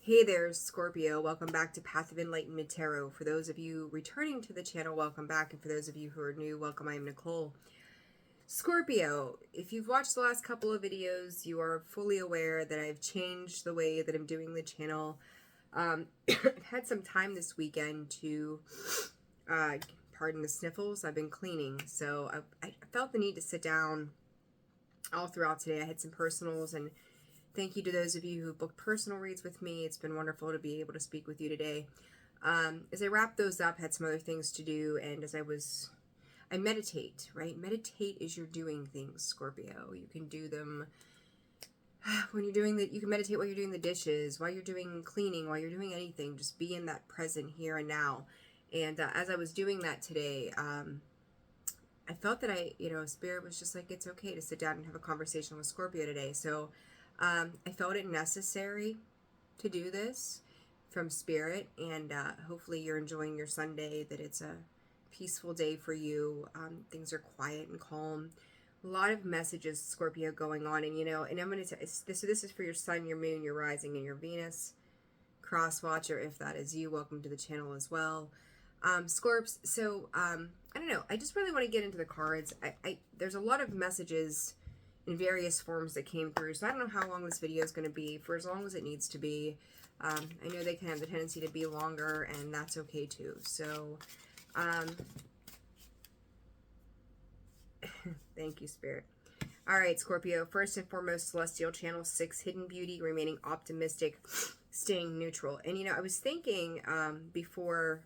Hey there, Scorpio. Welcome back to Path of Enlightenment Tarot. For those of you returning to the channel, welcome back. And for those of you who are new, welcome. I am Nicole. Scorpio, if you've watched the last couple of videos, you are fully aware that I've changed the way that I'm doing the channel. I've had some time this weekend to, pardon the sniffles, I've been cleaning. So I felt the need to sit down all throughout today. I had some personals, and thank you to those of you who booked personal reads with me. It's been wonderful to be able to speak with you today. As I wrapped those up, had some other things to do, and as I meditate, right? Meditate as you're doing things, Scorpio. You can do them when you're doing you can meditate while you're doing the dishes, while you're doing cleaning, while you're doing anything. Just be in that present here and now. And as I was doing that today, I felt that Spirit was just like, it's okay to sit down and have a conversation with Scorpio today. So I felt it necessary to do this from Spirit, and hopefully you're enjoying your Sunday, that it's a peaceful day for you. Things are quiet and calm. A lot of messages, Scorpio, going on, and and I'm going to this is for your sun, your moon, your rising, and your Venus. Cross watcher, if that is you, welcome to the channel as well. Scorps, so I don't know, I just really want to get into the cards. There's a lot of messages in various forms that came through, so I don't know how long this video is going to be, for as long as it needs to be. I know they can have the tendency to be longer, and that's okay too. So thank you, Spirit. All right, Scorpio, first and foremost, Celestial Channel 6, Hidden Beauty, remaining optimistic, staying neutral. And I was thinking before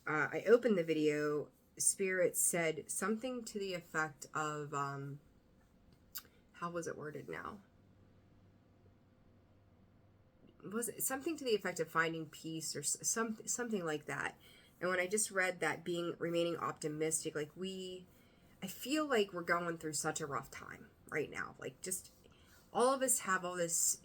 I opened the video, Spirit said something to the effect of how was it worded now? Was it something to the effect of finding peace or something like that? And when I just read that, remaining optimistic, like I feel like we're going through such a rough time right now. Like, just all of us have all this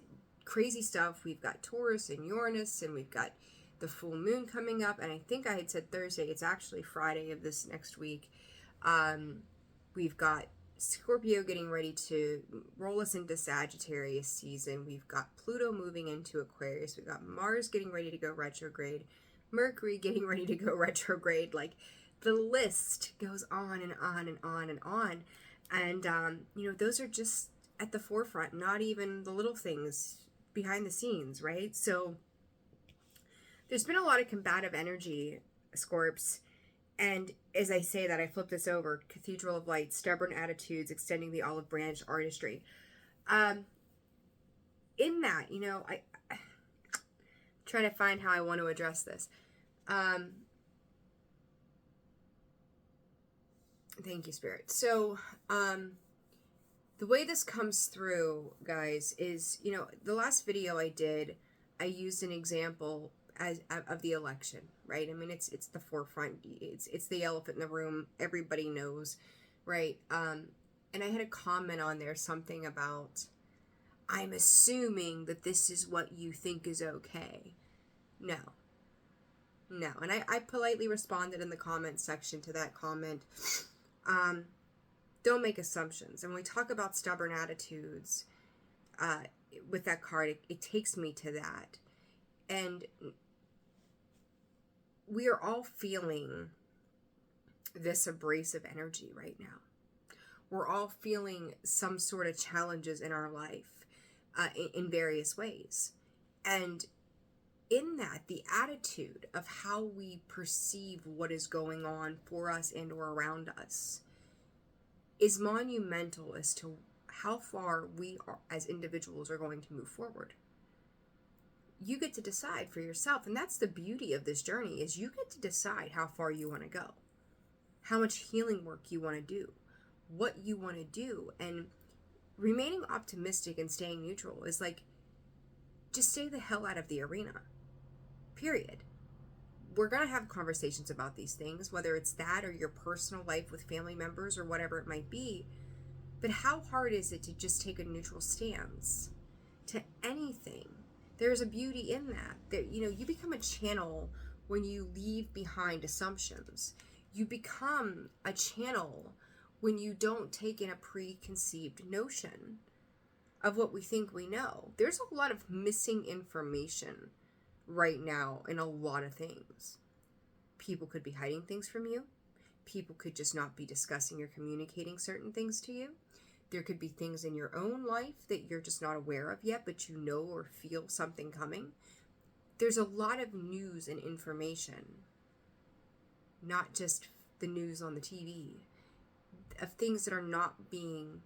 crazy stuff. We've got Taurus and Uranus, and we've got the full moon coming up. And I think I had said Thursday. It's actually Friday of this next week. We've got Scorpio getting ready to roll us into Sagittarius season. We've got Pluto moving into Aquarius. We've got Mars getting ready to go retrograde. Mercury getting ready to go retrograde. Like, the list goes on and on and on and on. And, those are just at the forefront, not even the little things behind the scenes, right? So there's been a lot of combative energy, Scorps. And as I say that, I flip this over. Cathedral of Light, stubborn attitudes, extending the olive branch, artistry. In that, I try to find how I want to address this. Thank you, Spirit. So, the way this comes through, guys, is, the last video I did, I used an example of the election, right? I mean, it's the forefront. It's the elephant in the room. Everybody knows, right? And I had a comment on there, something about, I'm assuming that this is what you think is okay. No. And I politely responded in the comment section to that comment. Don't make assumptions. And when we talk about stubborn attitudes, with that card, it takes me to that. And we are all feeling this abrasive energy right now. We're all feeling some sort of challenges in our life, in various ways. And in that, the attitude of how we perceive what is going on for us and or around us is monumental as to how far we are, as individuals, are going to move forward. You get to decide for yourself, and that's the beauty of this journey, is you get to decide how far you want to go, how much healing work you want to do, what you want to do. And remaining optimistic and staying neutral is like, just stay the hell out of the arena. Period. We're going to have conversations about these things, whether it's that or your personal life with family members or whatever it might be. But how hard is it to just take a neutral stance to anything? There's a beauty in that. You become a channel when you leave behind assumptions. You become a channel when you don't take in a preconceived notion. of what we think we know. There's a lot of missing information right now in a lot of things. People could be hiding things from you. People could just not be discussing or communicating certain things to you. There could be things in your own life that you're just not aware of yet, but you know or feel something coming. There's a lot of news and information, not just the news on the TV, of things that are not being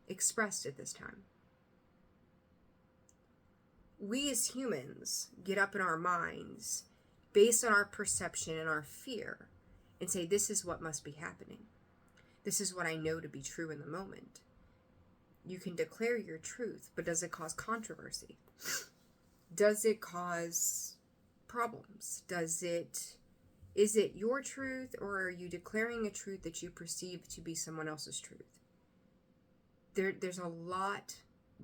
expressed at this time. We as humans get up in our minds based on our perception and our fear and say, this is what must be happening. This is what I know to be true in the moment. You can declare your truth, but does it cause controversy? Does it cause problems? Is it your truth, or are you declaring a truth that you perceive to be someone else's truth? There's a lot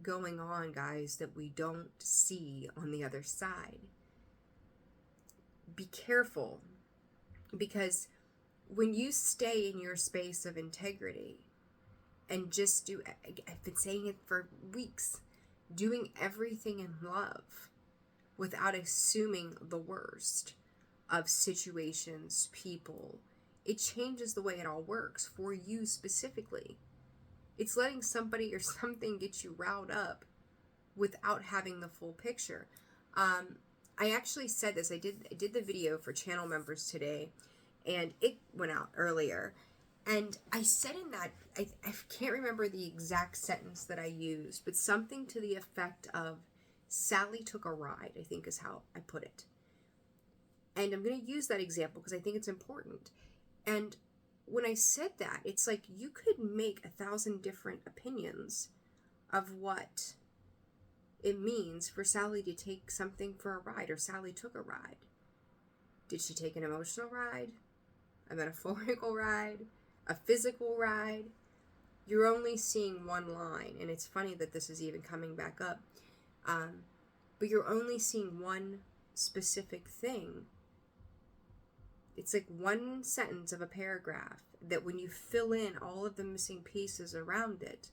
going on, guys, that we don't see on the other side. Be careful, because when you stay in your space of integrity and just I've been saying it for weeks, doing everything in love without assuming the worst of situations, people, it changes the way it all works for you specifically. It's letting somebody or something get you riled up without having the full picture. I actually said this. I did the video for channel members today, and it went out earlier. And I said in that, I can't remember the exact sentence that I used, but something to the effect of, Sally took a ride, I think is how I put it. And I'm going to use that example because I think it's important. And when I said that, it's like you could make 1,000 different opinions of what it means for Sally to take something for a ride, or Sally took a ride. Did she take an emotional ride? A metaphorical ride? A physical ride? You're only seeing one line, and it's funny that this is even coming back up. But you're only seeing one specific thing. It's like one sentence of a paragraph that when you fill in all of the missing pieces around it,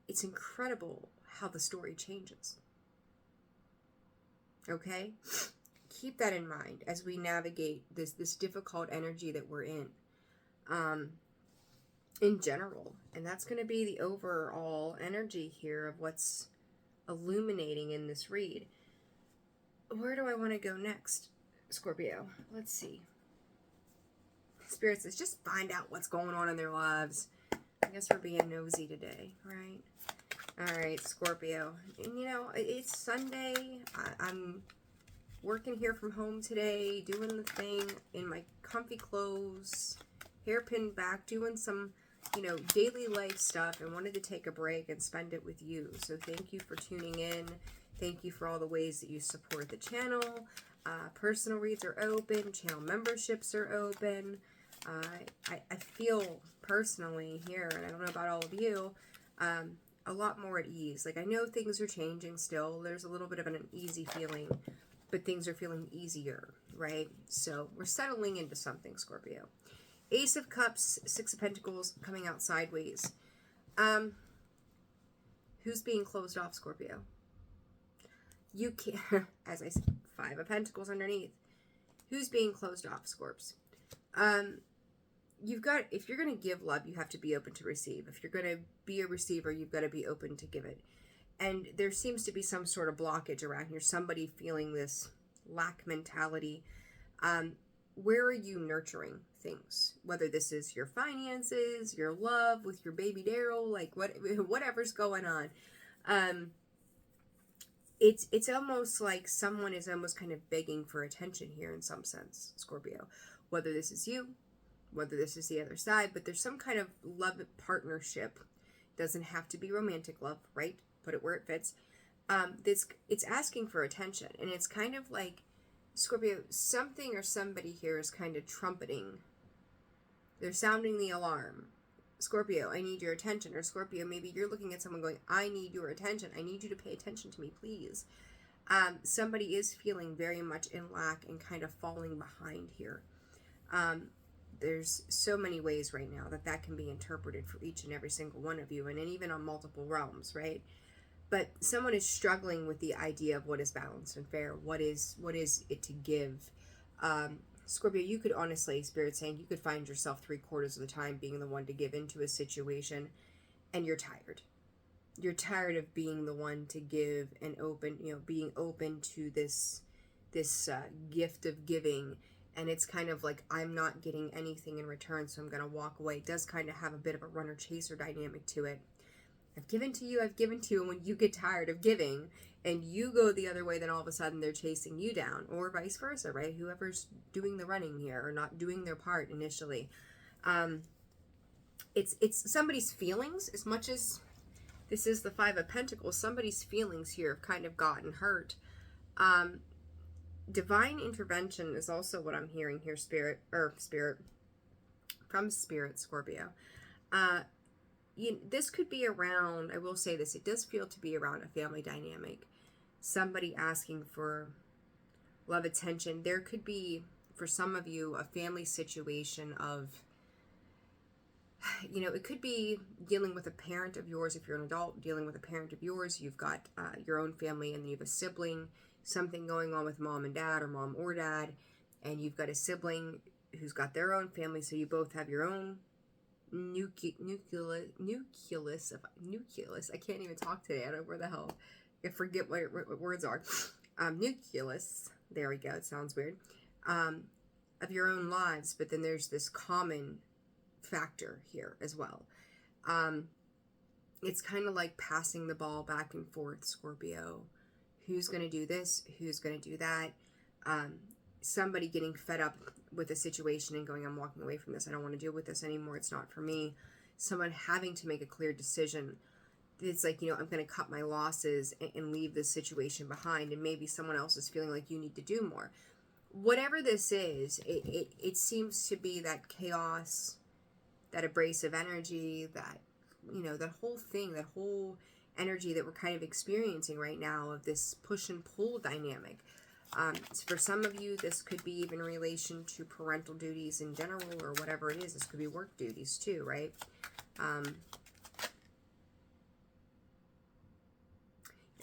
it's incredible how the story changes. Okay? Keep that in mind as we navigate this difficult energy that we're in general. And that's going to be the overall energy here of what's illuminating in this read. Where do I want to go next, Scorpio? Let's see. Spirit says, just find out what's going on in their lives. I guess we're being nosy today, right? All right, Scorpio. And you know, it's Sunday. I'm working here from home today, doing the thing in my comfy clothes, hair pinned back, doing some, daily life stuff, and wanted to take a break and spend it with you. So thank you for tuning in. Thank you for all the ways that you support the channel. Personal reads are open. Channel memberships are open. I feel personally here, and I don't know about all of you, a lot more at ease. Like, I know things are changing still. There's a little bit of an uneasy feeling, but things are feeling easier, right? So we're settling into something, Scorpio. Ace of Cups, Six of Pentacles coming out sideways. Who's being closed off, Scorpio? You can't, as I said, Five of Pentacles underneath. Who's being closed off, Scorps? If you're going to give love, you have to be open to receive. If you're going to be a receiver, you've got to be open to give it. And there seems to be some sort of blockage around here. Somebody feeling this lack mentality. Where are you nurturing things? Whether this is your finances, your love with your baby Daryl, like whatever's going on. It's almost like someone is almost kind of begging for attention here in some sense, Scorpio. Whether this is you, whether this is the other side, but there's some kind of love partnership. Doesn't have to be romantic love, right? Put it where it fits. It's asking for attention, and it's kind of like, Scorpio, something or somebody here is kind of trumpeting. They're sounding the alarm. Scorpio, I need your attention. Or Scorpio, maybe you're looking at someone going, I need your attention. I need you to pay attention to me, please. Somebody is feeling very much in lack and kind of falling behind here. there's so many ways right now that that can be interpreted for each and every single one of you, and even on multiple realms, right? But someone is struggling with the idea of what is balanced and fair. What is it to give? Scorpio, you could honestly, Spirit saying, you could find yourself 3/4 of the time being the one to give into a situation, and you're tired. You're tired of being the one to give and open, being open to this gift of giving. And it's kind of like, I'm not getting anything in return, so I'm going to walk away. It does kind of have a bit of a runner-chaser dynamic to it. I've given to you, and when you get tired of giving and you go the other way, then all of a sudden they're chasing you down, or vice versa, right? Whoever's doing the running here or not doing their part initially. It's somebody's feelings, as much as this is the Five of Pentacles, somebody's feelings here have kind of gotten hurt. Divine intervention is also what I'm hearing here, from Spirit, Scorpio. This could be around, I will say this, it does feel to be around a family dynamic. Somebody asking for love, attention. There could be, for some of you, a family situation of, it could be dealing with a parent of yours. If you're an adult, dealing with a parent of yours, you've got your own family, and then you have a sibling, something going on with mom and dad, or mom or dad, and you've got a sibling who's got their own family, so you both have your own nucleus. I can't even talk today. I don't know where the hell. I forget what words are. Nucleus. There we go. It sounds weird. Of your own lives, but then there's this common factor here as well. It's kind of like passing the ball back and forth, Scorpio. Who's going to do this? Who's going to do that? Somebody getting fed up with a situation and going, I'm walking away from this. I don't want to deal with this anymore. It's not for me. Someone having to make a clear decision. It's like, I'm going to cut my losses and leave this situation behind. And maybe someone else is feeling like you need to do more. Whatever this is, it seems to be that chaos, that abrasive energy, that, that whole thing, that whole energy that we're kind of experiencing right now of this push and pull dynamic. For some of you, this could be even in relation to parental duties in general, or whatever it is. This could be work duties too, right? I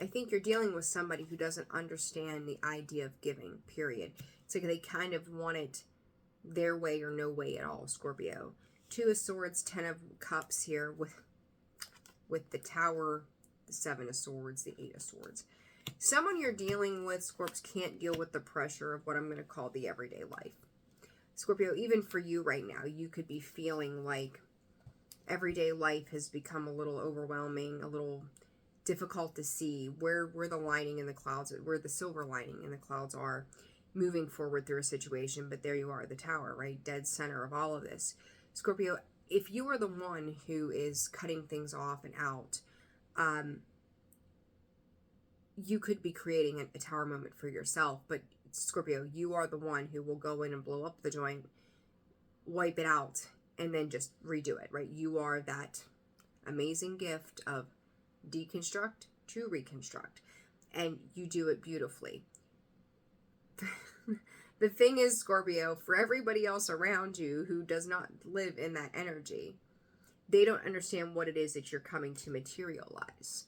think you're dealing with somebody who doesn't understand the idea of giving, period. It's like they kind of want it their way or no way at all, Scorpio. 2 of Swords, 10 of Cups here with the Tower, the 7 of Swords, the 8 of Swords. Someone you're dealing with, Scorps, can't deal with the pressure of what I'm going to call the everyday life. Scorpio, even for you right now, you could be feeling like everyday life has become a little overwhelming, a little difficult to see where the lining in the clouds, where the silver lining in the clouds are, moving forward through a situation. But there you are, the Tower, right? Dead center of all of this. Scorpio, if you are the one who is cutting things off and out, you could be creating a tower moment for yourself. But Scorpio, you are the one who will go in and blow up the joint, wipe it out, and then just redo it, right? You are that amazing gift of deconstruct to reconstruct, and you do it beautifully. The thing is, Scorpio, for everybody else around you who does not live in that energy, they don't understand what it is that you're coming to materialize.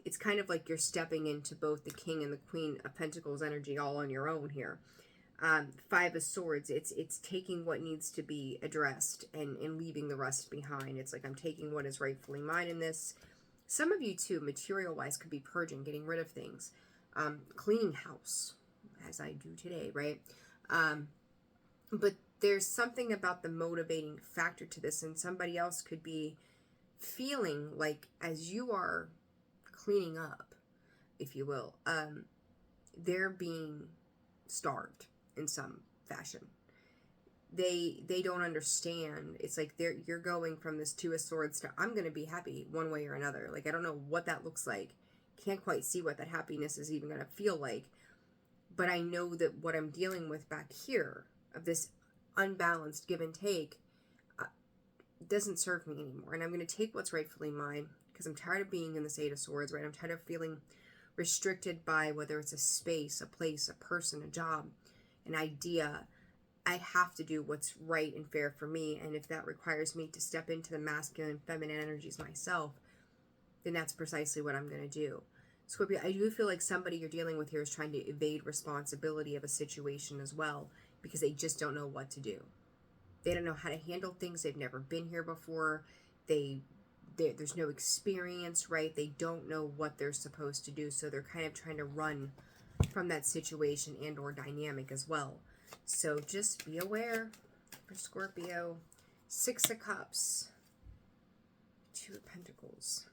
It's kind of like you're stepping into both the King and the Queen of Pentacles energy all on your own here. 5 of Swords, it's taking what needs to be addressed and leaving the rest behind. It's like, I'm taking what is rightfully mine in this. Some of you too, material-wise, could be purging, getting rid of things. Cleaning house, as I do today, right? But there's something about the motivating factor to this, and somebody else could be feeling like, as you are cleaning up, if you will, they're being starved in some fashion. They don't understand. It's like you're going from this 2 of Swords to, I'm going to be happy one way or another. Like, I don't know what that looks like. Can't quite see what that happiness is even going to feel like. But I know that what I'm dealing with back here, of this unbalanced give and take, doesn't serve me anymore. And I'm going to take what's rightfully mine, because I'm tired of being in this 8 of Swords, right? I'm tired of feeling restricted by whether it's a space, a place, a person, a job, an idea. I have to do what's right and fair for me. And if that requires me to step into the masculine and feminine energies myself, then that's precisely what I'm going to do. Scorpio, I do feel like somebody you're dealing with here is trying to evade responsibility of a situation as well, because they just don't know what to do. They don't know how to handle things. They've never been here before. There's no experience, right? They don't know what they're supposed to do. So they're kind of trying to run from that situation and or dynamic as well. So just be aware for Scorpio. 6 of Cups. 2 of Pentacles.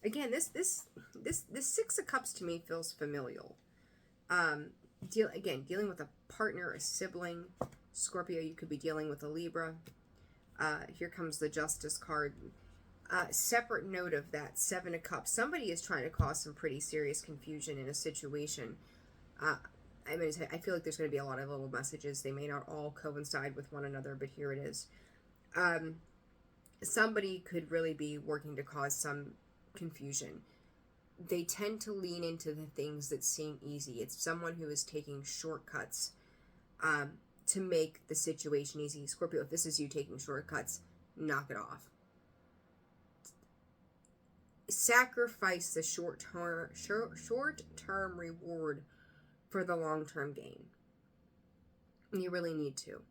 Again, this 6 of Cups to me feels familial. Dealing with a partner, a sibling. Scorpio, you could be dealing with a Libra. Here comes the Justice card. Separate note of that 7 of Cups. Somebody is trying to cause some pretty serious confusion in a situation. I feel like there's going to be a lot of little messages. They may not all coincide with one another, but here it is. Somebody could really be working to cause some confusion. They tend to lean into the things that seem easy. It's someone who is taking shortcuts to make the situation easy. Scorpio, if this is you taking shortcuts, knock it off. Sacrifice the short-term reward for the long-term gain. You really need to.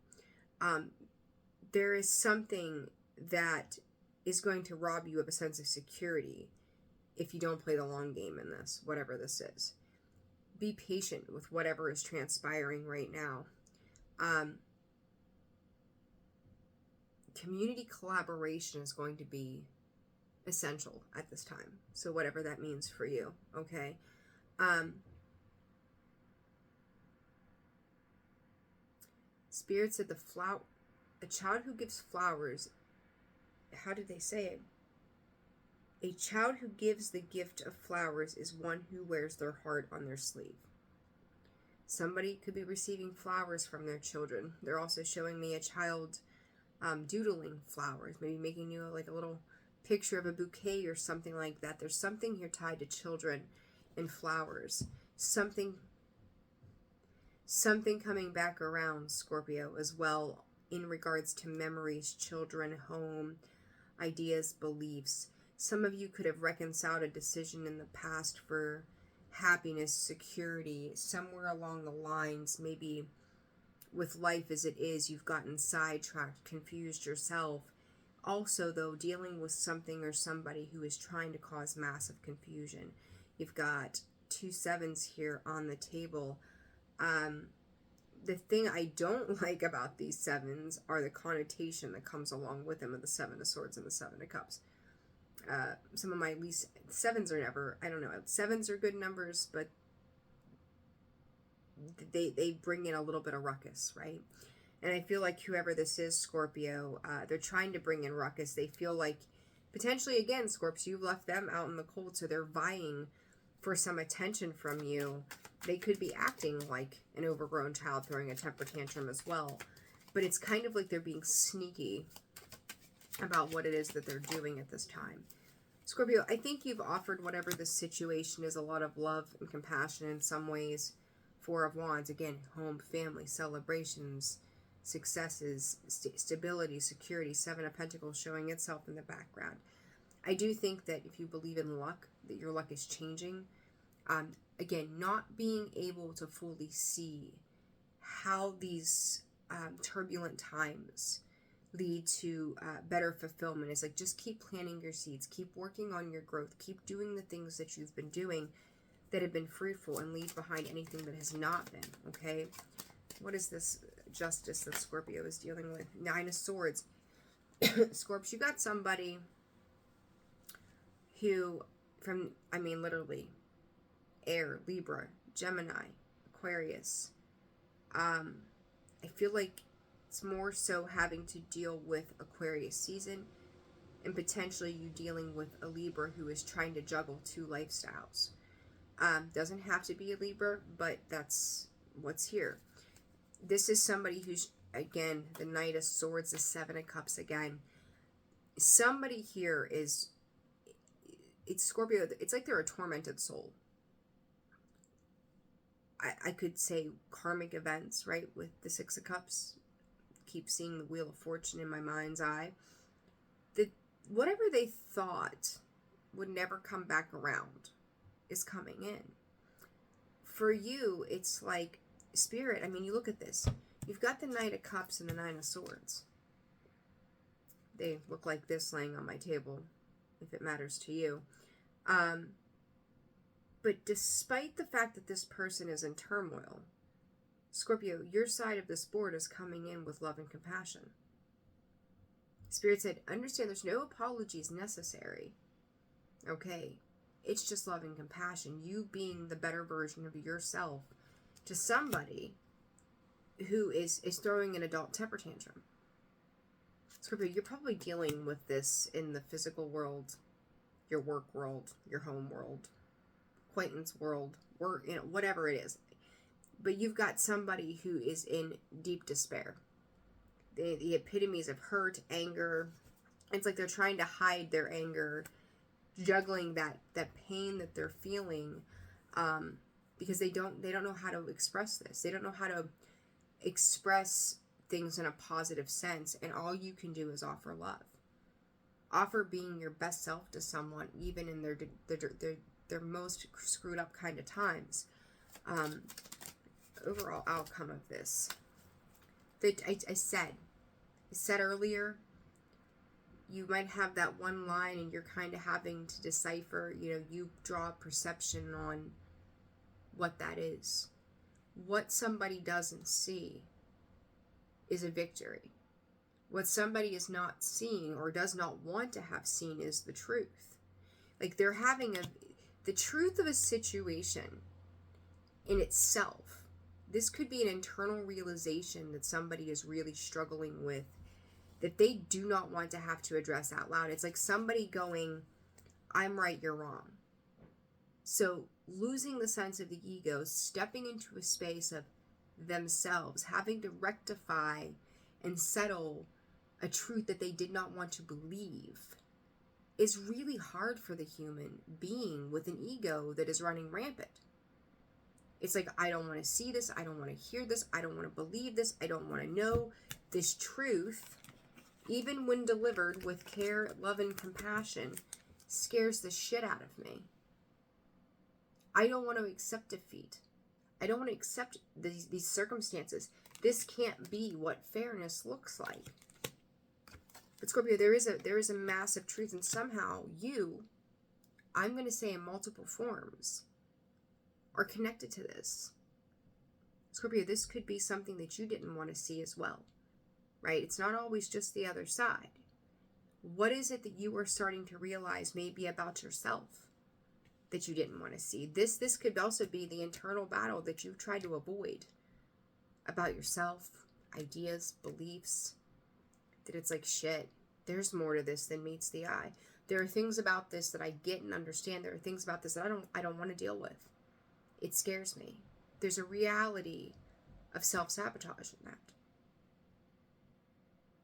There is something that is going to rob you of a sense of security if you don't play the long game in this, whatever this is. Be patient with whatever is transpiring right now. Community collaboration is going to be essential at this time. So whatever that means for you, okay? Spirit said a child who gives flowers, how did they say it? A child who gives the gift of flowers is one who wears their heart on their sleeve. Somebody could be receiving flowers from their children. They're also showing me a child doodling flowers, maybe making you like a little picture of a bouquet or something like that. There's something here tied to children and flowers. Something coming back around, Scorpio, as well, in regards to memories, children, home, ideas, beliefs. Some of you could have reconciled a decision in the past for happiness, security, somewhere along the lines, maybe with life as it is, you've gotten sidetracked, confused yourself. Also, though, dealing with something or somebody who is trying to cause massive confusion. You've got 2 7s here on the table. The thing I don't like about these 7s are the connotation that comes along with them of the 7 of Swords and the 7 of Cups. Some of my least 7s are never, I don't know, 7s are good numbers, but they bring in a little bit of ruckus, right? And I feel like whoever this is, Scorpio, they're trying to bring in ruckus. They feel like, potentially, again, Scorpio, you've left them out in the cold, so they're vying for some attention from you. They could be acting like an overgrown child throwing a temper tantrum as well. But it's kind of like they're being sneaky about what it is that they're doing at this time. Scorpio, I think you've offered whatever the situation is a lot of love and compassion in some ways. 4 of Wands, again, home, family, celebrations, successes, stability, security. 7 of Pentacles showing itself in the background. I do think that if you believe in luck, that your luck is changing. Again, not being able to fully see how these turbulent times lead to better fulfillment. It's like, just keep planting your seeds, keep working on your growth, keep doing the things that you've been doing that have been fruitful, and leave behind anything that has not been, okay? What is this justice that Scorpio is dealing with? 9 of Swords. Scorpio, you got somebody who, literally, Air, Libra, Gemini, Aquarius. I feel like it's more so having to deal with Aquarius season, and potentially you dealing with a Libra who is trying to juggle 2 lifestyles. Doesn't have to be a Libra, but that's what's here. This is somebody who's, again, the Knight of Swords, the 7 of Cups again. Somebody here is, it's Scorpio, it's like they're a tormented soul. I could say karmic events, right? With the Six of Cups, keep seeing the Wheel of Fortune in my mind's eye. That whatever they thought would never come back around is coming in. For you, it's like Spirit. I mean, you look at this. You've got the Knight of Cups and the Nine of Swords. They look like this laying on my table, if it matters to you. But despite the fact that this person is in turmoil, Scorpio, your side of this board is coming in with love and compassion. Spirit said, understand there's no apologies necessary. Okay? It's just love and compassion. You being the better version of yourself to somebody who is throwing an adult temper tantrum. Scorpio, you're probably dealing with this in the physical world, your work world, your home world, acquaintance world, work, whatever it is. But you've got somebody who is in deep despair. The epitomes of hurt, anger. It's like they're trying to hide their anger, juggling that pain that they're feeling, because they don't know how to express this. They don't know how to express things in a positive sense, and all you can do is offer love. Offer being your best self to someone, even in their most screwed up kind of times. Overall outcome of this. I said earlier, you might have that one line and you're kind of having to decipher, you draw a perception on what that is. What somebody doesn't see is a victory. What somebody is not seeing or does not want to have seen is the truth. Like they're having the truth of a situation in itself. This could be an internal realization that somebody is really struggling with, that they do not want to have to address out loud. It's like somebody going, I'm right, you're wrong. So losing the sense of the ego, stepping into a space of themselves, having to rectify and settle a truth that they did not want to believe, is really hard for the human being with an ego that is running rampant. It's like, I don't want to see this, I don't want to hear this, I don't want to believe this, I don't want to know this truth, even when delivered with care, love, and compassion, scares the shit out of me. I don't want to accept defeat. I don't want to accept these circumstances. This can't be what fairness looks like. But Scorpio, there is a massive truth, and somehow you, I'm going to say in multiple forms, are connected to this. Scorpio, this could be something that you didn't want to see as well, right? It's not always just the other side. What is it that you are starting to realize maybe about yourself that you didn't want to see? This could also be the internal battle that you've tried to avoid about yourself, ideas, beliefs, that it's like, shit, there's more to this than meets the eye. There are things about this that I get and understand. There are things about this that I don't want to deal with. It scares me. There's a reality of self-sabotage in that.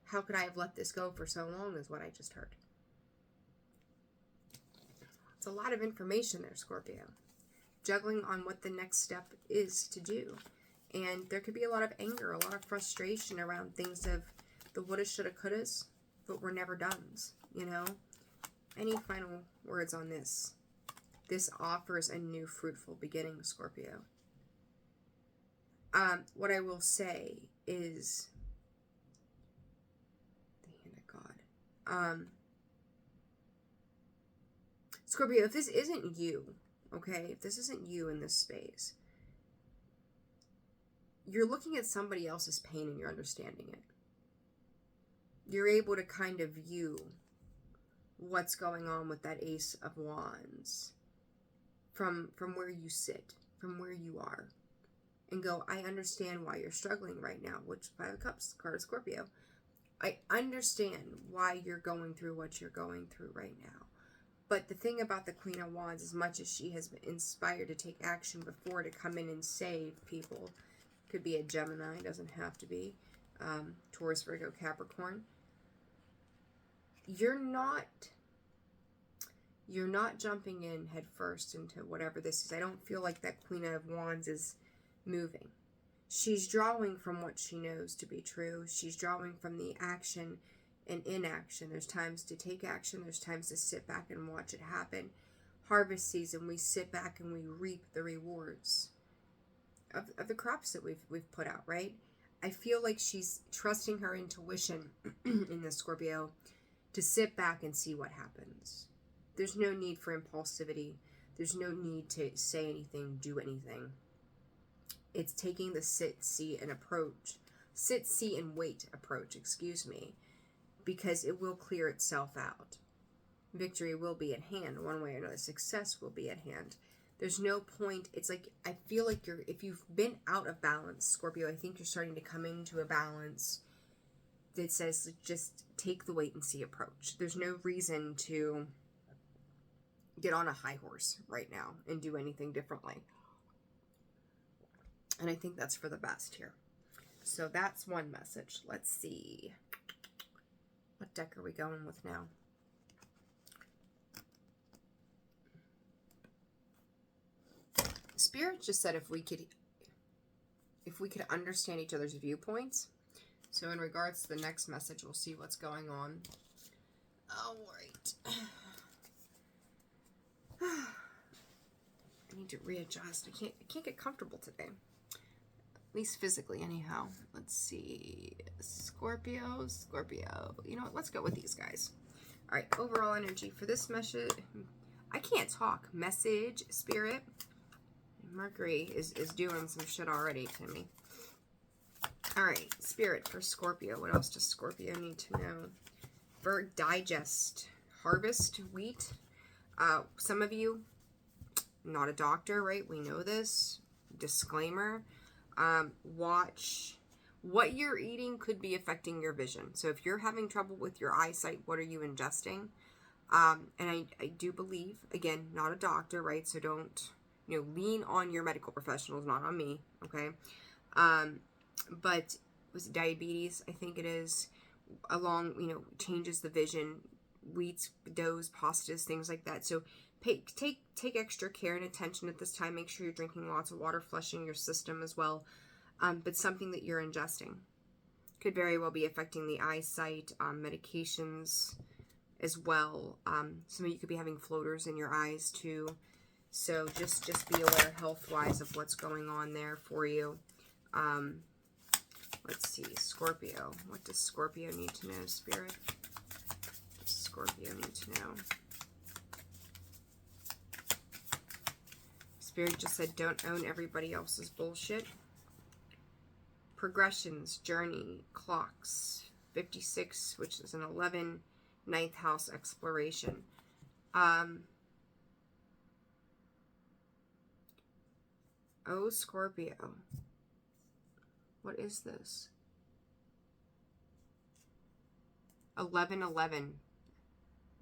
How could I have let this go for so long is what I just heard. It's a lot of information there, Scorpio. Juggling on what the next step is to do. And there could be a lot of anger, a lot of frustration around things of the woulda, shoulda, couldas, but were never dones, Any final words on this? This offers a new fruitful beginning, Scorpio. What I will say is the hand of God. Scorpio, if this isn't you, okay, if this isn't you in this space, you're looking at somebody else's pain and you're understanding it. You're able to kind of view what's going on with that Ace of Wands from where you sit, from where you are, and go, I understand why you're struggling right now, which Five of Cups, card of Scorpio. I understand why you're going through what you're going through right now. But the thing about the Queen of Wands, as much as she has been inspired to take action before to come in and save people, could be a Gemini, doesn't have to be, Taurus, Virgo, Capricorn, you're not jumping in head first into whatever this is. I don't feel like that Queen of Wands is moving. She's drawing from what she knows to be true. She's drawing from the action and inaction. There's times to take action. There's times to sit back and watch it happen. Harvest season, we sit back and we reap the rewards of the crops that we've put out, right? I feel like she's trusting her intuition in the Scorpio to sit back and see what happens. There's no need for impulsivity. There's no need to say anything, do anything. It's taking the sit, see, and wait approach, because it will clear itself out. Victory will be at hand one way or another. Success will be at hand. There's no point. It's like, I feel like if you've been out of balance, Scorpio, I think you're starting to come into a balance that says just take the wait and see approach. There's no reason to get on a high horse right now and do anything differently. And I think that's for the best here. So that's one message. Let's see. What deck are we going with now? Spirit just said if we could understand each other's viewpoints. So in regards to the next message, we'll see what's going on. All right. I need to readjust. I can't get comfortable today. At least physically, anyhow. Let's see. Scorpio. You know what? Let's go with these guys. All right. Overall energy for this message. I can't talk. Message, Spirit. Mercury is doing some shit already to me. All right. Spirit for Scorpio. What else does Scorpio need to know? Bird digest. Harvest wheat. Some of you, not a doctor, right? We know this. Disclaimer. Watch what you're eating could be affecting your vision. So if you're having trouble with your eyesight, what are you ingesting? And I do believe, again, not a doctor, right? So don't, lean on your medical professionals, not on me, okay? But was it diabetes? I think it is. Along, changes the vision, wheats, doughs, pastas, things like that. So take extra care and attention at this time. Make sure you're drinking lots of water, flushing your system as well. But something that you're ingesting could very well be affecting the eyesight. Medications as well. Some of you could be having floaters in your eyes too. So just be aware health-wise of what's going on there for you. Let's see, Scorpio. What does Scorpio need to know, Spirit? What does Scorpio need to know? Spirit just said, don't own everybody else's bullshit. Progressions, journey, clocks, 56, which is an 11, 9th house exploration. Oh, Scorpio. What is this? 1111.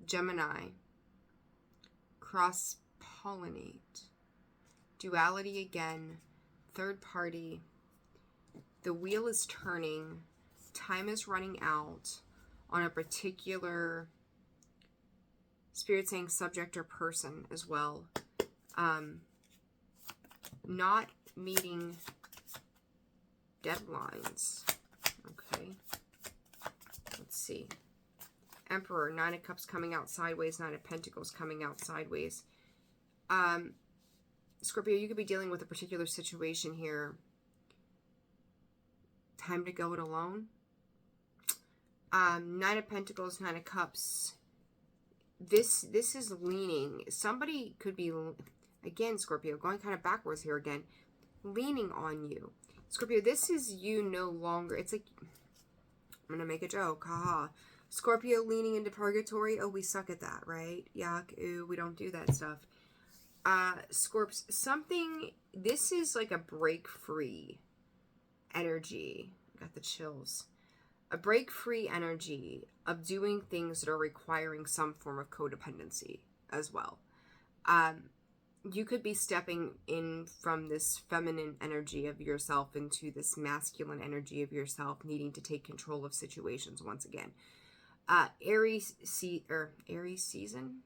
Gemini. Cross-pollinate. Duality again. Third party. The wheel is turning. Time is running out on a particular, Spirit saying subject or person as well. Not meeting deadlines. Okay. Let's see. Emperor, 9 of Cups coming out sideways, 9 of Pentacles coming out sideways. Scorpio, you could be dealing with a particular situation here. Time to go it alone. 9 of Pentacles, 9 of Cups. This is leaning. Somebody could be, again, Scorpio, going kind of backwards here again, leaning on you. Scorpio, this is you no longer. It's like, I'm going to make a joke. Haha. Scorpio leaning into purgatory. Oh, we suck at that, right? Yuck. Ooh, we don't do that stuff. Scorps, this is like a break free energy. Got the chills. A break free energy of doing things that are requiring some form of codependency as well. You could be stepping in from this feminine energy of yourself into this masculine energy of yourself, needing to take control of situations once again. Aries season.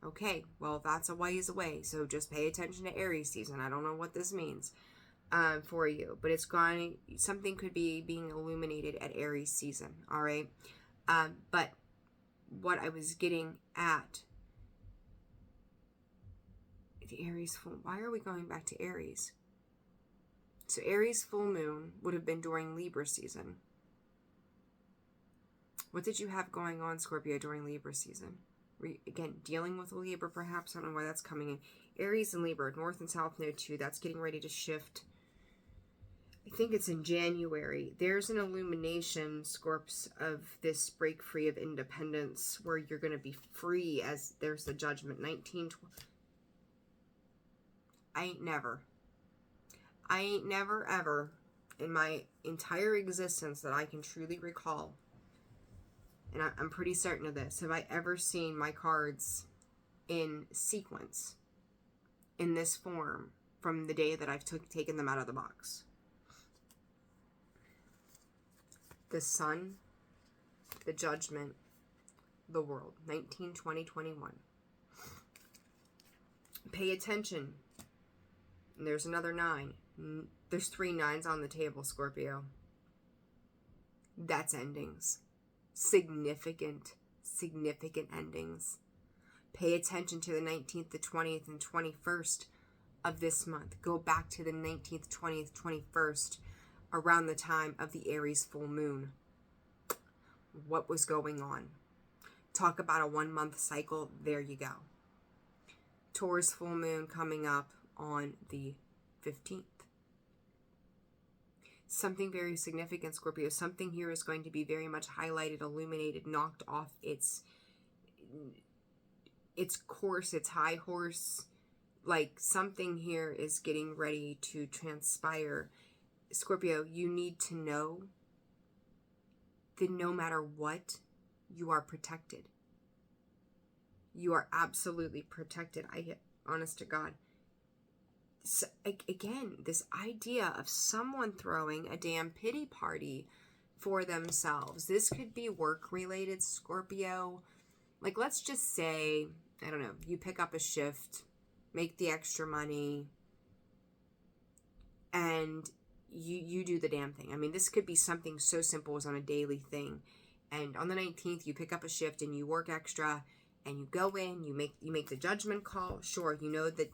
Okay, well, that's a ways away, so just pay attention to Aries season. I don't know what this means. for you. But something could be being illuminated at Aries season, all right? But what I was getting at, the Aries full, why are we going back to Aries? So Aries full moon would have been during Libra season. What did you have going on, Scorpio, during Libra season? Again, dealing with a Libra, perhaps. I don't know why that's coming in. Aries and Libra, North and South Node 2. That's getting ready to shift. I think it's in January. There's an illumination, Scorps, of this break free of independence where you're going to be free as there's the judgment. 1920. I ain't never, ever in my entire existence that I can truly recall, and I'm pretty certain of this, have I ever seen my cards in sequence in this form from the day that I've taken them out of the box. The Sun, the Judgment, the World. 19, 20, 21. Pay attention. And there's another 9. There's 3 9s on the table, Scorpio. That's endings. Significant endings. Pay attention to the 19th, the 20th, and 21st of this month. Go back to the 19th, 20th, 21st, around the time of the Aries full moon. What was going on? Talk about a 1-month cycle. There you go. Taurus full moon coming up on the 15th. Something very significant, Scorpio. Something here is going to be very much highlighted, illuminated, knocked off its course, its high horse. Like something here is getting ready to transpire. Scorpio, you need to know that no matter what, you are protected. You are absolutely protected. Honest to God. So, again, this idea of someone throwing a damn pity party for themselves. This could be work-related, Scorpio. Like, let's just say, I don't know, you pick up a shift, make the extra money, and you do the damn thing. I mean, this could be something so simple as on a daily thing. And on the 19th, you pick up a shift and you work extra, and you go in, you make the judgment call. Sure, you know that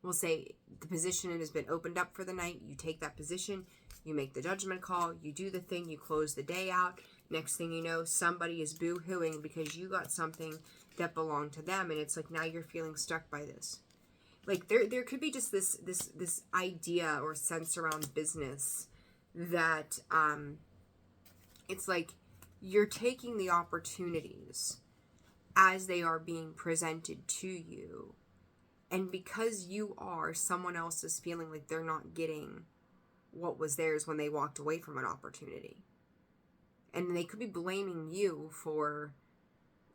we'll say the position has been opened up for the night. You take that position, you make the judgment call, you do the thing, you close the day out. Next thing you know, somebody is boo-hooing because you got something that belonged to them, and it's like now you're feeling stuck by this. Like there could be just this idea or sense around business that it's like you're taking the opportunities as they are being presented to you. And because you are, someone else is feeling like they're not getting what was theirs when they walked away from an opportunity. And they could be blaming you for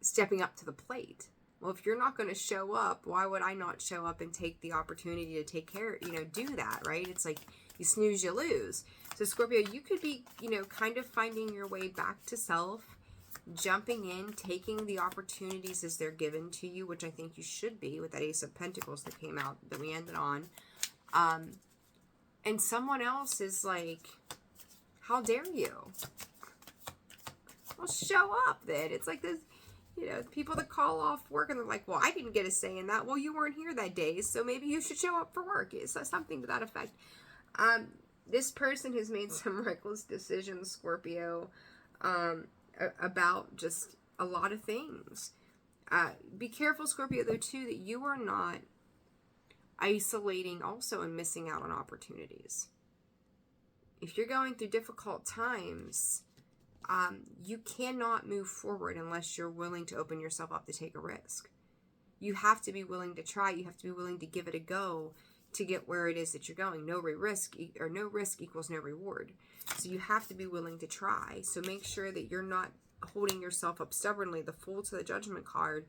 stepping up to the plate. Well, if you're not going to show up, why would I not show up and take the opportunity to take care, do that, right? It's like you snooze, you lose. So Scorpio, you could be, kind of finding your way back to self, jumping in, taking the opportunities as they're given to you, which I think you should be with that Ace of Pentacles that came out that we ended on. And someone else is like, how dare you? Well, show up then. It's like this, people that call off work and they're like, well, I didn't get a say in that. Well, you weren't here that day, so maybe you should show up for work. It's something to that effect. This person has made some reckless decisions, Scorpio, about just a lot of things. Be careful, Scorpio, though, too, that you are not isolating also and missing out on opportunities. If you're going through difficult times, you cannot move forward unless you're willing to open yourself up to take a risk. You have to be willing to try. You have to be willing to give it a go to get where it is that you're going. No risk equals no reward. So you have to be willing to try. So make sure that you're not holding yourself up stubbornly. The Fool to the Judgment card.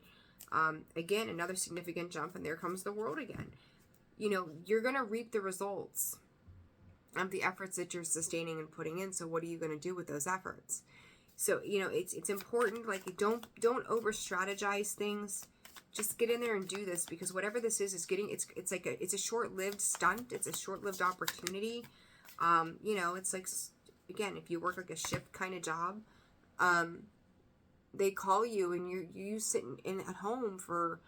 Again, another significant jump, and there comes the World again. You're going to reap the results of the efforts that you're sustaining and putting in. So what are you going to do with those efforts? So, it's important, like, don't over strategize things. Just get in there and do this, because whatever this is getting, it's like it's a short-lived stunt. It's a short-lived opportunity. You know, it's like, again, if you work like a shift kind of job, they call you and you sitting in at home for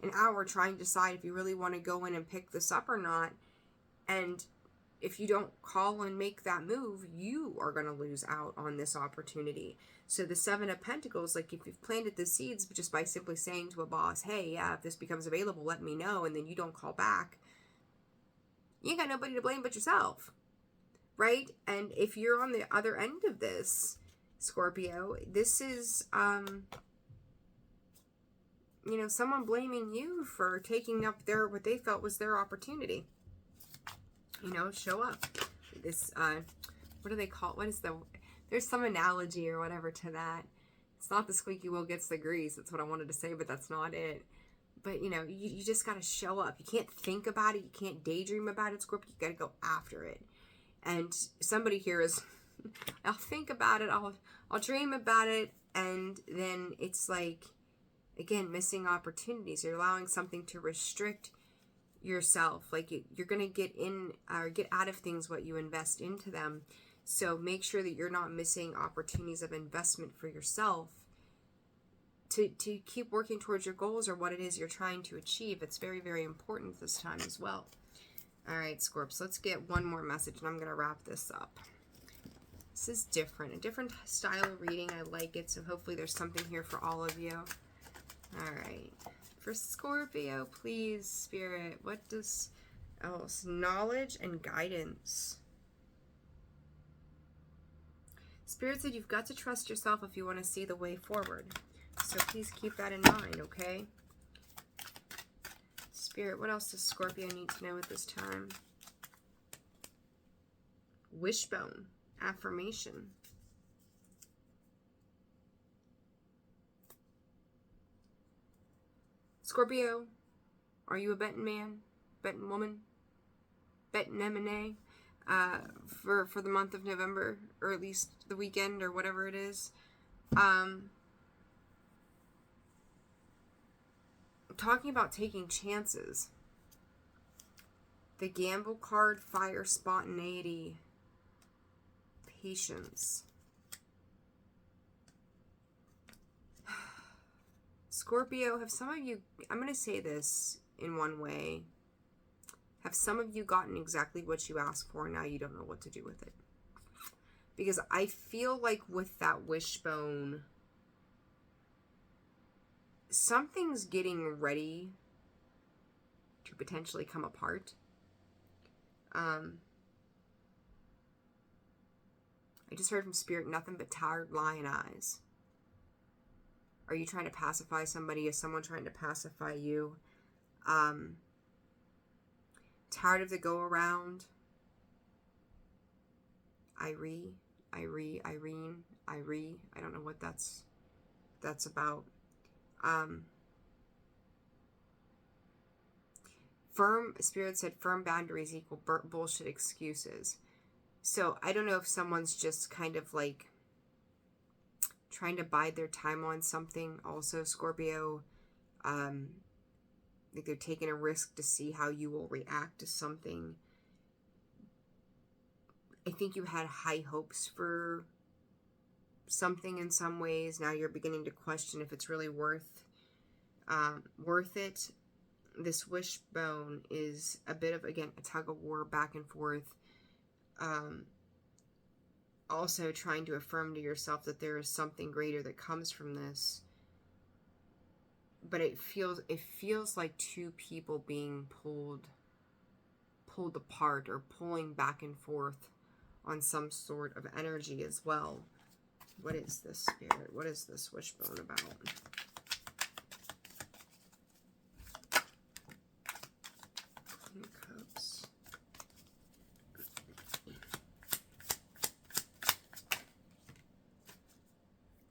an hour trying to decide if you really want to go in and pick this up or not. And if you don't call and make that move, you are going to lose out on this opportunity. So the Seven of Pentacles, like if you've planted the seeds just by simply saying to a boss, hey, yeah, if this becomes available, let me know, and then you don't call back, you ain't got nobody to blame but yourself, right? And if you're on the other end of this, Scorpio, this is, you know, someone blaming you for taking up what they felt was their opportunity. You know, show up. This, what do they call it? There's some analogy or whatever to that. It's not the squeaky wheel gets the grease. That's what I wanted to say, but that's not it. But, you know, you just got to show up. You can't think about it. You can't daydream about it, Scorpio. You got to go after it. And somebody here is, I'll think about it. I'll dream about it. And then it's like, again, missing opportunities. You're allowing something to restrict yourself. Like you're going to get in or get out of things what you invest into them. So make sure that you're not missing opportunities of investment for yourself to keep working towards your goals or what it is you're trying to achieve. It's very, very important this time as well. All right, Scorps, let's get one more message and I'm going to wrap this up. This is different, a different style of reading. I like it. So hopefully there's something here for all of you. All right. For Scorpio, please, Spirit, what does else? Knowledge and guidance. Spirit said you've got to trust yourself if you want to see the way forward. So please keep that in mind, okay? Spirit, what else does Scorpio need to know at this time? Wishbone. Affirmation. Scorpio, are you a betting man, betting woman, betting M&A for the month of November, or at least the weekend or whatever it is? I'm talking about taking chances. The gamble card, fire, spontaneity, patience. Scorpio, have some of you, I'm going to say this in one way, have some of you gotten exactly what you asked for and now you don't know what to do with it? Because I feel like with that wishbone, something's getting ready to potentially come apart. I just heard from Spirit, nothing but tired lion eyes. Are you trying to pacify somebody? Is someone trying to pacify you? Tired of the go around? Irene. I don't know what that's about. Spirit said firm boundaries equal bullshit excuses. So I don't know if someone's just kind of like trying to bide their time on something. Also, Scorpio, like they're taking a risk to see how you will react to something. I think you had high hopes for something in some ways. Now you're beginning to question if it's really worth it. This wishbone is a bit of, again, a tug of war back and forth. Also trying to affirm to yourself that there is something greater that comes from this. But it feels like two people being pulled apart or pulling back and forth on some sort of energy as well. What is this, Spirit? What is this wishbone about? Queen of Cups.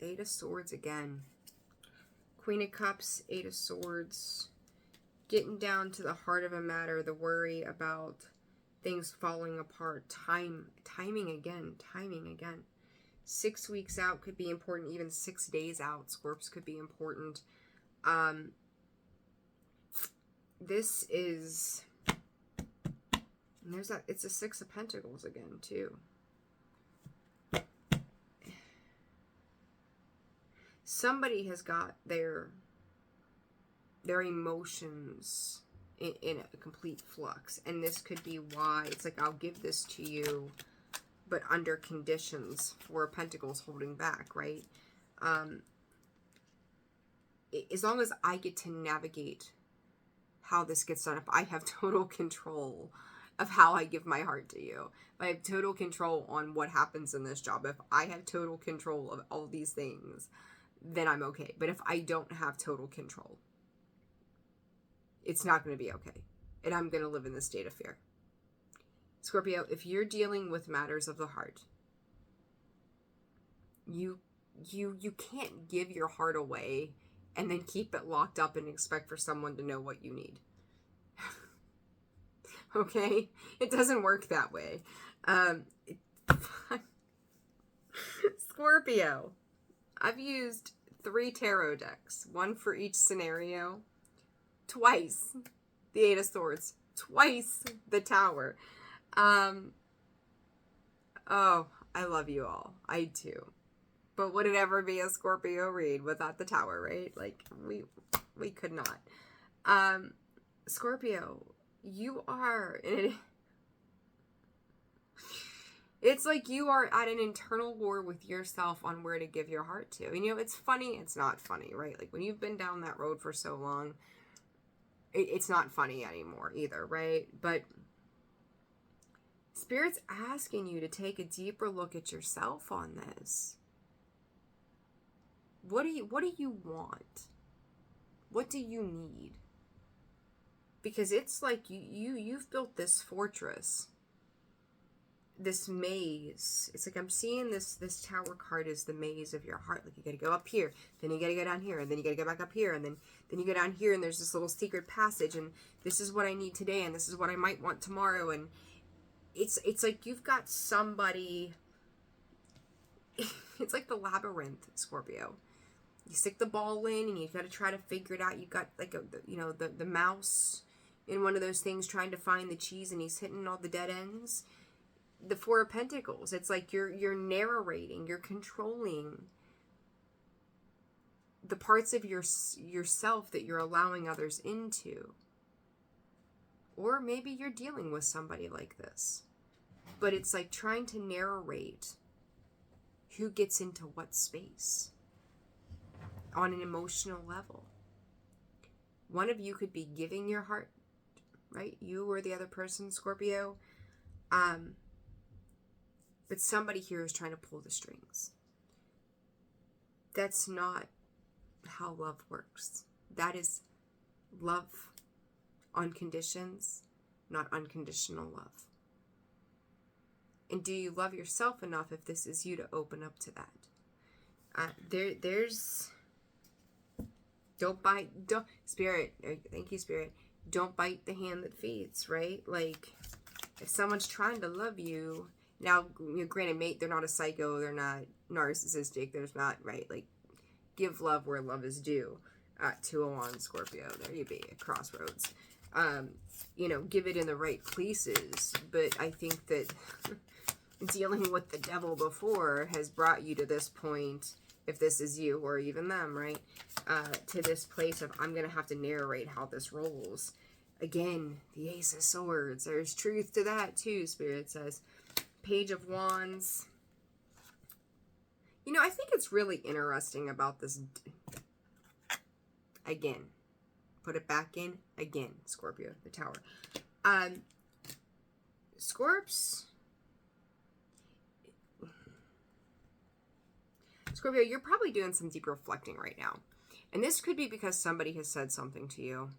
Eight of Swords again. Queen of Cups, Eight of Swords. Getting down to the heart of a matter, the worry about things falling apart. Timing again. 6 weeks out could be important. Even 6 days out, Scorps, could be important. this is, and there's that, it's a Six of Pentacles again, too. Somebody has got their emotions in a complete flux. And this could be why it's like, I'll give this to you, but under conditions. Four of Pentacles holding back, right? As long as I get to navigate how this gets done, if I have total control of how I give my heart to you, if I have total control on what happens in this job, if I have total control of all these things, then I'm okay. But if I don't have total control, it's not going to be okay. And I'm going to live in this state of fear. Scorpio, if you're dealing with matters of the heart, you can't give your heart away and then keep it locked up and expect for someone to know what you need. Okay? It doesn't work that way. Scorpio, I've used 3 tarot decks, one for each scenario. Twice the Eight of Swords, twice the Tower. Oh, I love you all. I do. But would it ever be a Scorpio read without the Tower, right? Like, we could not. Scorpio, you are... It's like you are at an internal war with yourself on where to give your heart to. And, you know, it's funny, it's not funny, right? Like, when you've been down that road for so long, it's not funny anymore either, right? But Spirit's asking you to take a deeper look at yourself on this. What do you want? What do you need? Because it's like you've built this fortress, this maze. It's like I'm seeing this Tower card as the maze of your heart. Like, you got to go up here, then you got to go down here, and then you got to go back up here, and then you go down here, and there's this little secret passage, and this is what I need today, and this is what I might want tomorrow. And it's like you've got somebody. It's like the labyrinth, Scorpio. You stick the ball in, and you've got to try to figure it out. You've got like the mouse in one of those things trying to find the cheese, and he's hitting all the dead ends. The Four of Pentacles. It's like you're narrating, you're controlling the parts of yourself that you're allowing others into. Or maybe you're dealing with somebody like this. But it's like trying to narrate who gets into what space on an emotional level. One of you could be giving your heart, right? You or the other person, Scorpio. But somebody here is trying to pull the strings. That's not how love works. That is love on conditions, not unconditional love. And do you love yourself enough, if this is you, to open up to that? Spirit, thank you, Spirit. Don't bite the hand that feeds, right? Like, if someone's trying to love you, now, granted, mate, they're not a psycho, they're not narcissistic, there's not, right? Like, give love where love is due. 201 Scorpio, there you be, at crossroads. Give it in the right places, but I think that dealing with the devil before has brought you to this point, if this is you or even them, right? To this place of, I'm going to have to narrate how this rolls. Again, the Ace of Swords, there's truth to that too, Spirit says. Page of Wands. I think it's really interesting about this. Again, put it back in. Again, Scorpio, the Tower. Scorpio, you're probably doing some deep reflecting right now. And this could be because somebody has said something to you.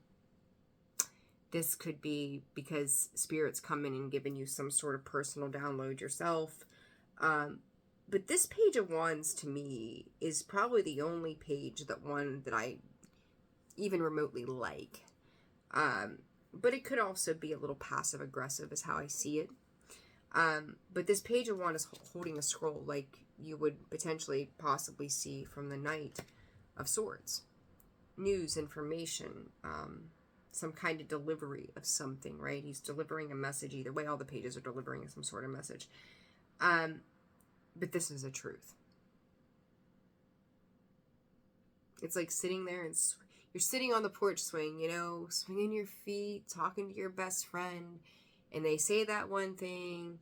This could be because Spirit's come in and given you some sort of personal download yourself. But this Page of Wands, to me, is probably the only page that I even remotely like. But it could also be a little passive-aggressive is how I see it. But this Page of Wands is holding a scroll like you would potentially possibly see from the Knight of Swords. News, information, some kind of delivery of something, right? He's delivering a message. Either way, all the pages are delivering some sort of message. But this is a truth. It's like sitting there and you're sitting on the porch swing, you know, swinging your feet, talking to your best friend, and they say that one thing,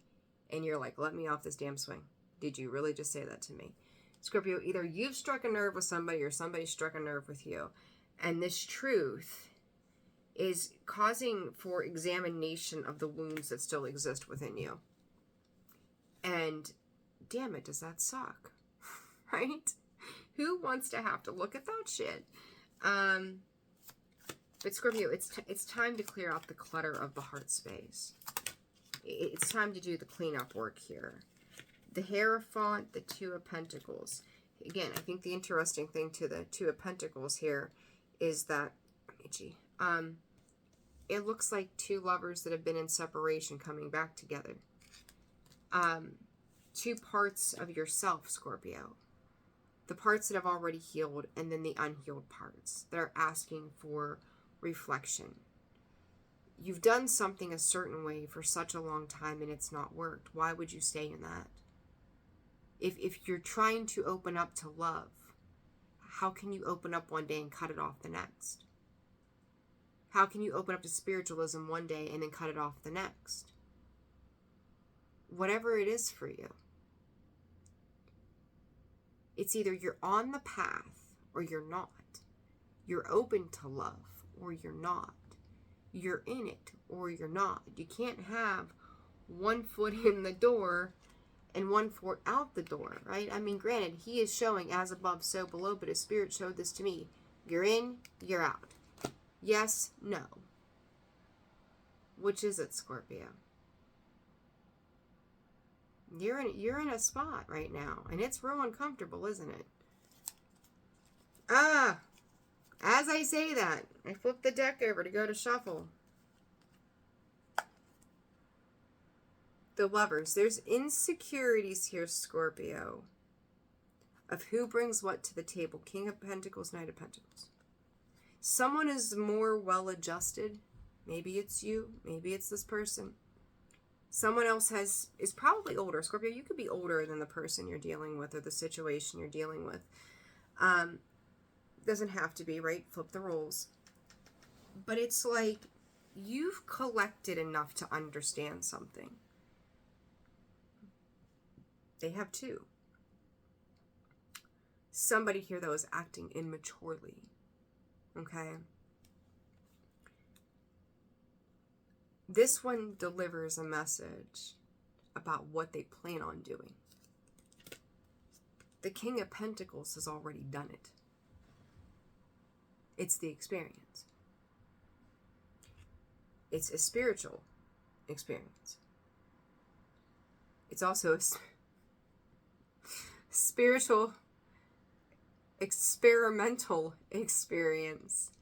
and you're like, let me off this damn swing. Did you really just say that to me? Scorpio, either you've struck a nerve with somebody or somebody struck a nerve with you. And this truth is causing for examination of the wounds that still exist within you. And damn it, does that suck? Right? Who wants to have to look at that shit? But Scorpio, it's time to clear out the clutter of the heart space. It's time to do the cleanup work here. The Hierophant, the Two of Pentacles. Again, I think the interesting thing to the Two of Pentacles here is that, it looks like two lovers that have been in separation coming back together. Two parts of yourself, Scorpio. The parts that have already healed, and then the unhealed parts that are asking for reflection. You've done something a certain way for such a long time and it's not worked. Why would you stay in that? If you're trying to open up to love, how can you open up one day and cut it off the next? How can you open up to spiritualism one day and then cut it off the next? Whatever it is for you. It's either you're on the path or you're not. You're open to love or you're not. You're in it or you're not. You can't have one foot in the door and one foot out the door, right? I mean, granted, he is showing as above, so below, but his spirit showed this to me. You're in, you're out. Yes, no. Which is it, Scorpio? You're in a spot right now, and it's real uncomfortable, isn't it? As I say that, I flip the deck over to go to shuffle. The Lovers. There's insecurities here, Scorpio, of who brings what to the table. King of Pentacles, Knight of Pentacles. Someone is more well-adjusted. Maybe it's you. Maybe it's this person. Someone else is probably older. Scorpio, you could be older than the person you're dealing with or the situation you're dealing with. Doesn't have to be, right? Flip the roles. But it's like you've collected enough to understand something. They have too. Somebody here, though, is acting immaturely. Okay? This one delivers a message about what they plan on doing. The King of Pentacles has already done it. It's the experience. It's a spiritual experience. It's also a spiritual, experimental experience.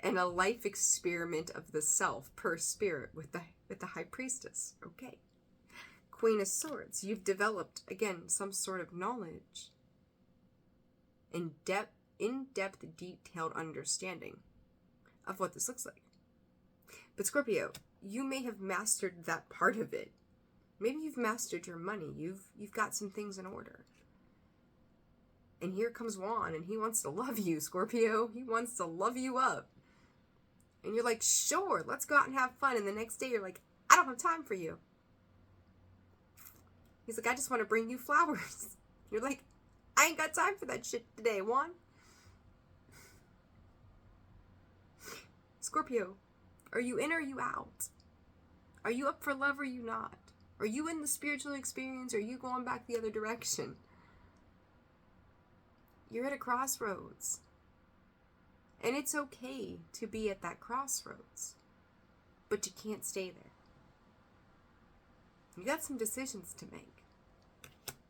And a life experiment of the self per spirit with the High Priestess. Okay. Queen of Swords. You've developed, again, some sort of knowledge. In-depth, detailed understanding of what this looks like. But Scorpio, you may have mastered that part of it. Maybe you've mastered your money. You've got some things in order. And here comes Juan, and he wants to love you, Scorpio. He wants to love you up. And you're like, sure, let's go out and have fun. And the next day you're like, I don't have time for you. He's like, I just want to bring you flowers. You're like, I ain't got time for that shit today, Juan. Scorpio, are you in or are you out? Are you up for love or are you not? Are you in the spiritual experience or are you going back the other direction? You're at a crossroads. And it's okay to be at that crossroads. But you can't stay there. You got some decisions to make.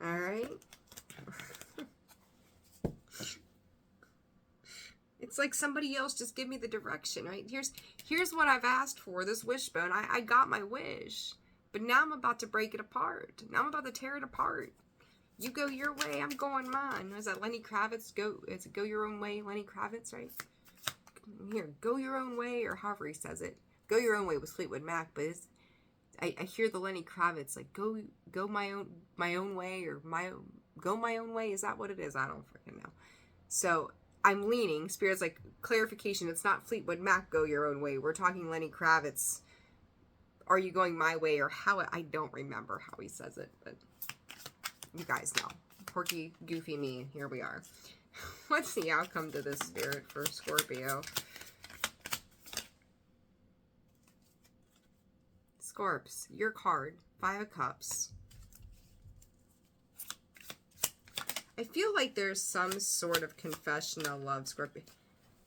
Alright? It's like somebody else just give me the direction, right? Here's what I've asked for, this wishbone. I got my wish. But now I'm about to break it apart. Now I'm about to tear it apart. You go your way, I'm going mine. Is that Lenny Kravitz? Go your own way, Lenny Kravitz, right? here, go your own way, or however he says it. Go your own way was Fleetwood Mac, but I hear the Lenny Kravitz, like, go my own way, or go my own way. Is that what it is? I don't freaking know. So I'm leaning, Spirit's like, clarification, it's not Fleetwood Mac, go your own way. We're talking Lenny Kravitz, are you going my way, or how, I don't remember how he says it, but you guys know. Quirky, goofy me, here we are. What's the outcome to this, Spirit, for Scorpio? Scorps, your card, 5 of Cups. I feel like there's some sort of confession of love, Scorpio.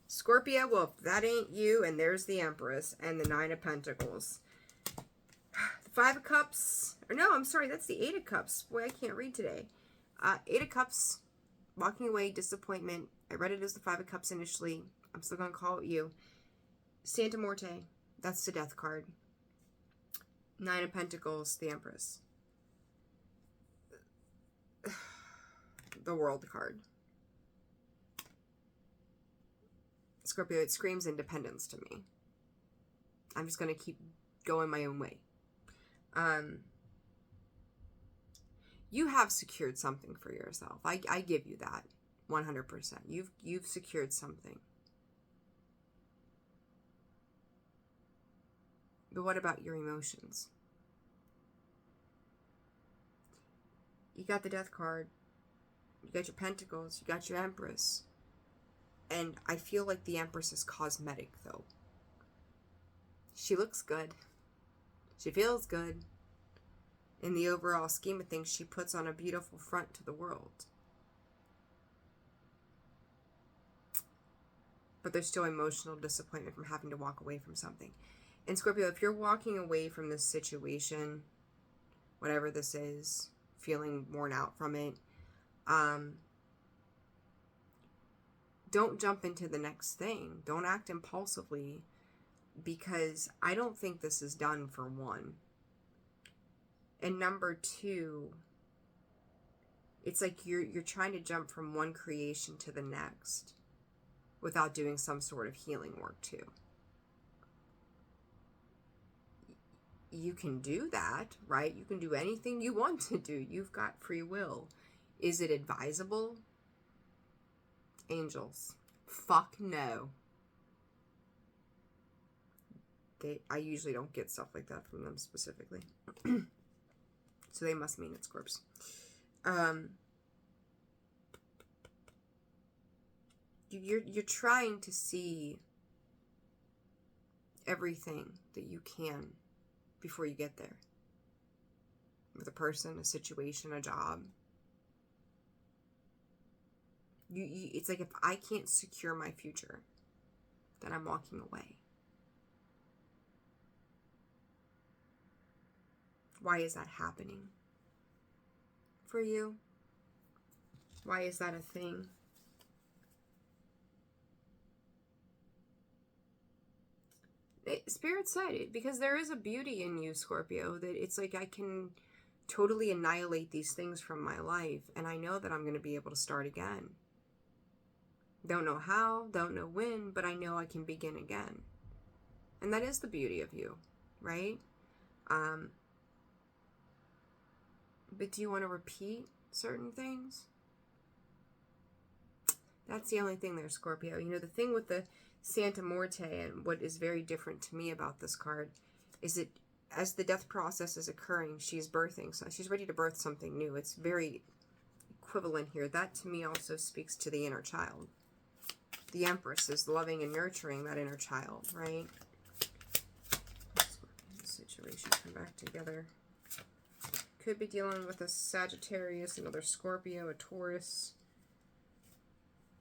Scorpio, well, if that ain't you, and there's the Empress, and the 9 of Pentacles. The 5 of Cups, or no, I'm sorry, that's the 8 of Cups. Boy, I can't read today. 8 of Cups, walking away, disappointment. I read it as the 5 of Cups initially. I'm still going to call it you. Santa Morte, that's the Death card. 9 of Pentacles, the Empress. The World card. Scorpio, it screams independence to me. I'm just going to keep going my own way. You have secured something for yourself. I give you that 100%. You've secured something. But what about your emotions? You got the Death card. You got your Pentacles. You got your Empress. And I feel like the Empress is cosmetic, though. She looks good. She feels good. In the overall scheme of things, she puts on a beautiful front to the world. But there's still emotional disappointment from having to walk away from something. And Scorpio, if you're walking away from this situation, whatever this is, feeling worn out from it, don't jump into the next thing. Don't act impulsively, because I don't think this is done, for one. And number 2, it's like you're trying to jump from one creation to the next without doing some sort of healing work too. You can do that, right? You can do anything you want to do. You've got free will. Is it advisable? Angels, fuck no. I usually don't get stuff like that from them specifically. So they must mean it's Scorps. You're trying to see everything that you can before you get there. With a person, a situation, a job. It's like, if I can't secure my future, then I'm walking away. Why is that happening for you? Why is that a thing? Spirit said it, because there is a beauty in you, Scorpio, that it's like I can totally annihilate these things from my life, and I know that I'm going to be able to start again. Don't know how, don't know when, but I know I can begin again. And that is the beauty of you, right? But do you want to repeat certain things? That's the only thing there, Scorpio. You know, the thing with the Santa Morte, and what is very different to me about this card, is that as the death process is occurring, she's birthing. So she's ready to birth something new. It's very equivalent here. That to me also speaks to the inner child. The Empress is loving and nurturing that inner child, right? Situation come back together. Could be dealing with a Sagittarius, another Scorpio, a Taurus.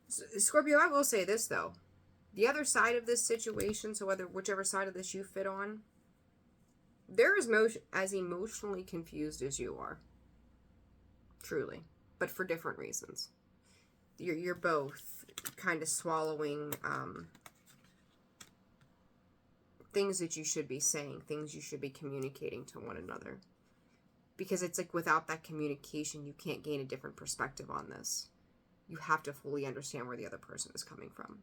Scorpio, I will say this though. The other side of this situation, so whichever side of this you fit on, they're as emotionally confused as you are. Truly. But for different reasons. You're both kind of swallowing things that you should be saying, things you should be communicating to one another. Because it's like, without that communication, you can't gain a different perspective on this. You have to fully understand where the other person is coming from.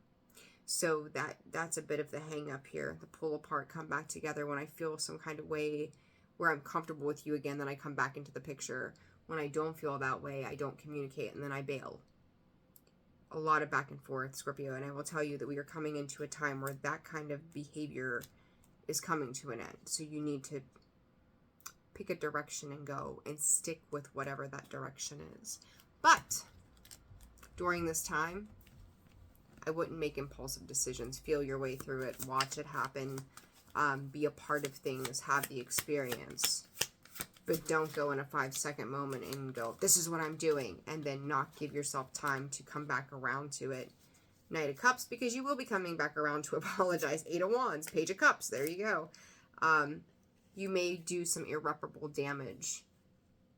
So that's a bit of the hang up here. The pull apart, come back together. When I feel some kind of way where I'm comfortable with you again, then I come back into the picture. When I don't feel that way, I don't communicate, and then I bail. A lot of back and forth, Scorpio, and I will tell you that we are coming into a time where that kind of behavior is coming to an end. So you need to pick a direction and go and stick with whatever that direction is. But during this time, I wouldn't make impulsive decisions. Feel your way through it. Watch it happen. Be a part of things. Have the experience. But don't go in a 5-second moment and go, this is what I'm doing. And then not give yourself time to come back around to it. Knight of Cups, because you will be coming back around to apologize. 8 of Wands. Page of Cups. There you go. You may do some irreparable damage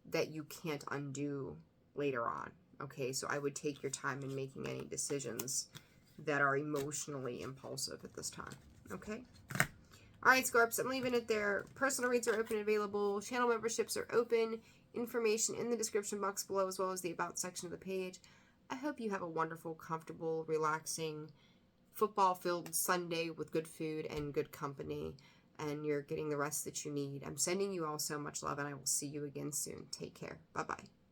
that you can't undo later on. Okay, so I would take your time in making any decisions that are emotionally impulsive at this time. Okay? Alright, Scorps, I'm leaving it there. Personal reads are open and available. Channel memberships are open. Information in the description box below, as well as the About section of the page. I hope you have a wonderful, comfortable, relaxing, football-filled Sunday with good food and good company, and you're getting the rest that you need. I'm sending you all so much love, and I will see you again soon. Take care. Bye-bye.